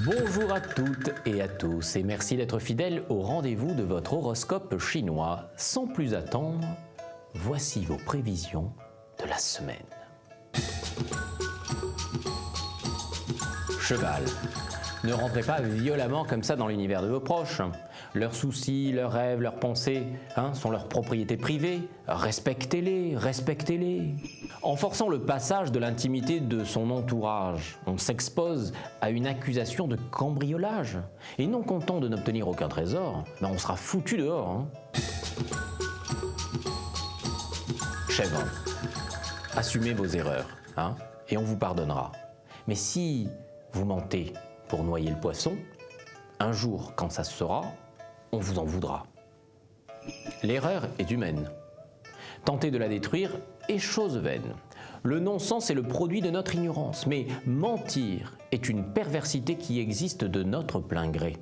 Bonjour à toutes et à tous et merci d'être fidèles au rendez-vous de votre horoscope chinois. Sans plus attendre, voici vos prévisions de la semaine. Cheval, ne rentrez pas violemment comme ça dans l'univers de vos proches. Leurs soucis, leurs rêves, leurs pensées sont leurs propriétés privées. Respectez-les, respectez-les. En forçant le passage de l'intimité de son entourage, on s'expose à une accusation de cambriolage. Et non content de n'obtenir aucun trésor, on sera foutu dehors. Chèvre, assumez vos erreurs, et on vous pardonnera. Mais si vous mentez pour noyer le poisson, un jour, quand ça se saura, on vous en voudra. L'erreur est humaine. Tenter de la détruire est chose vaine. Le non-sens est le produit de notre ignorance, mais mentir est une perversité qui existe de notre plein gré.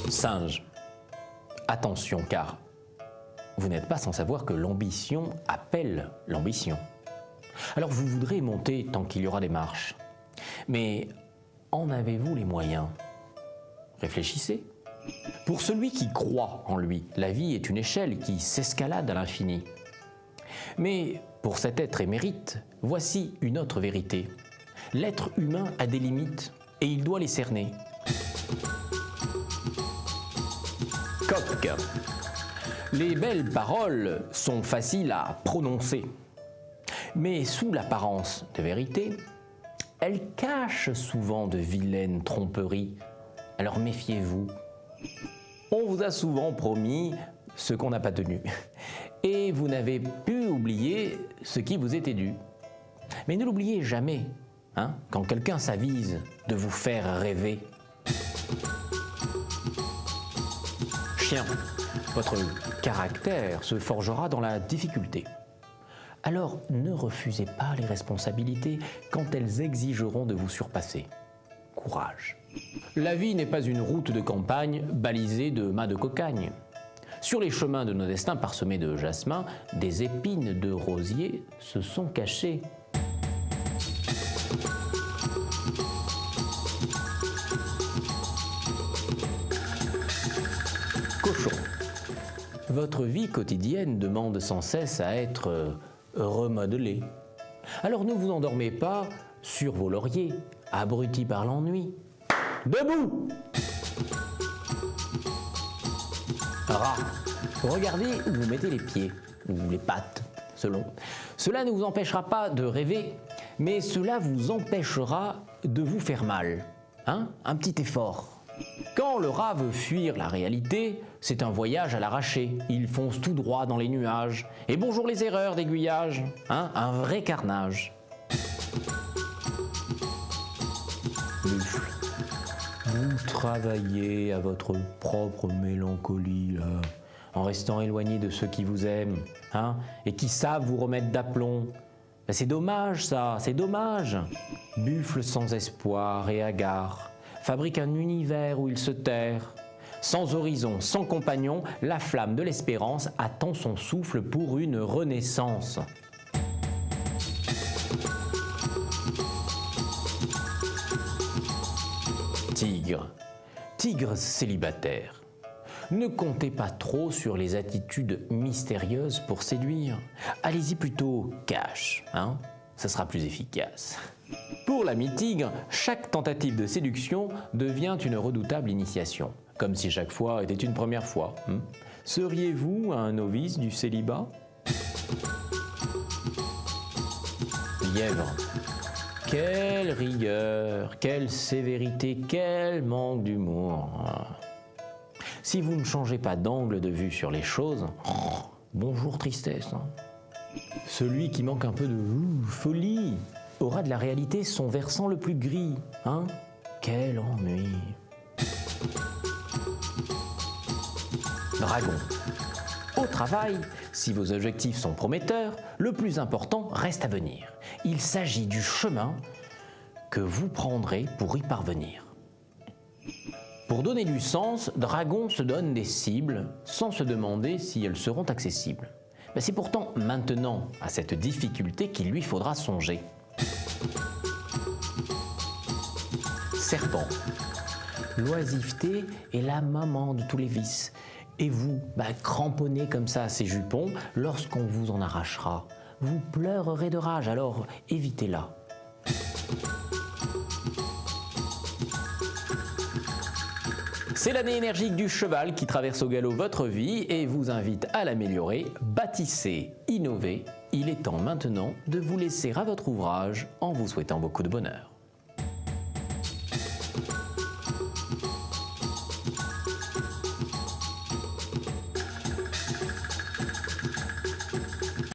Singe, attention car vous n'êtes pas sans savoir que l'ambition appelle l'ambition. Alors vous voudrez monter tant qu'il y aura des marches. Mais en avez-vous les moyens? Réfléchissez. Pour celui qui croit en lui, la vie est une échelle qui s'escalade à l'infini. Mais pour cet être émérite, voici une autre vérité. L'être humain a des limites et il doit les cerner. Coq. Les belles paroles sont faciles à prononcer. Mais sous l'apparence de vérité, elles cachent souvent de vilaines tromperies. Alors méfiez-vous. On vous a souvent promis ce qu'on n'a pas tenu. Et vous n'avez pu oublier ce qui vous était dû. Mais ne l'oubliez jamais, quand quelqu'un s'avise de vous faire rêver. Chien, votre caractère se forgera dans la difficulté. Alors ne refusez pas les responsabilités quand elles exigeront de vous surpasser. Courage. La vie n'est pas une route de campagne balisée de mâts de cocagne. Sur les chemins de nos destins parsemés de jasmin, des épines de rosier se sont cachées. Cochon. Votre vie quotidienne demande sans cesse à être remodelée. Alors ne vous endormez pas sur vos lauriers, abrutis par l'ennui. Debout! Rat, regardez où vous mettez les pieds, ou les pattes, selon. Cela ne vous empêchera pas de rêver, mais cela vous empêchera de vous faire mal. Un petit effort. Quand le rat veut fuir la réalité, c'est un voyage à l'arraché. Il fonce tout droit dans les nuages. Et bonjour les erreurs d'aiguillage, un vrai carnage. Buffle, vous travaillez à votre propre mélancolie, là, en restant éloigné de ceux qui vous aiment, et qui savent vous remettre d'aplomb. C'est dommage ça, c'est dommage. Buffle sans espoir et hagard fabrique un univers où il se terre. Sans horizon, sans compagnon, la flamme de l'espérance attend son souffle pour une renaissance. Tigre. Tigre célibataire. Ne comptez pas trop sur les attitudes mystérieuses pour séduire. Allez-y plutôt cash, ça sera plus efficace. Pour l'ami tigre, chaque tentative de séduction devient une redoutable initiation, comme si chaque fois était une première fois. Seriez-vous un novice du célibat? Lièvre. Quelle rigueur, quelle sévérité, quel manque d'humour. Si vous ne changez pas d'angle de vue sur les choses, bonjour tristesse. Celui qui manque un peu de folie aura de la réalité son versant le plus gris. Quel ennui. Dragon. Au travail, si vos objectifs sont prometteurs, le plus important reste à venir. Il s'agit du chemin que vous prendrez pour y parvenir. Pour donner du sens, Dragon se donne des cibles sans se demander si elles seront accessibles. Mais c'est pourtant maintenant à cette difficulté qu'il lui faudra songer. Serpent. L'oisiveté est la maman de tous les vices. Et vous, cramponnez comme ça à ces jupons, lorsqu'on vous en arrachera, vous pleurerez de rage, alors évitez-la. C'est l'année énergique du cheval qui traverse au galop votre vie et vous invite à l'améliorer. Bâtissez, innovez. Il est temps maintenant de vous laisser à votre ouvrage en vous souhaitant beaucoup de bonheur.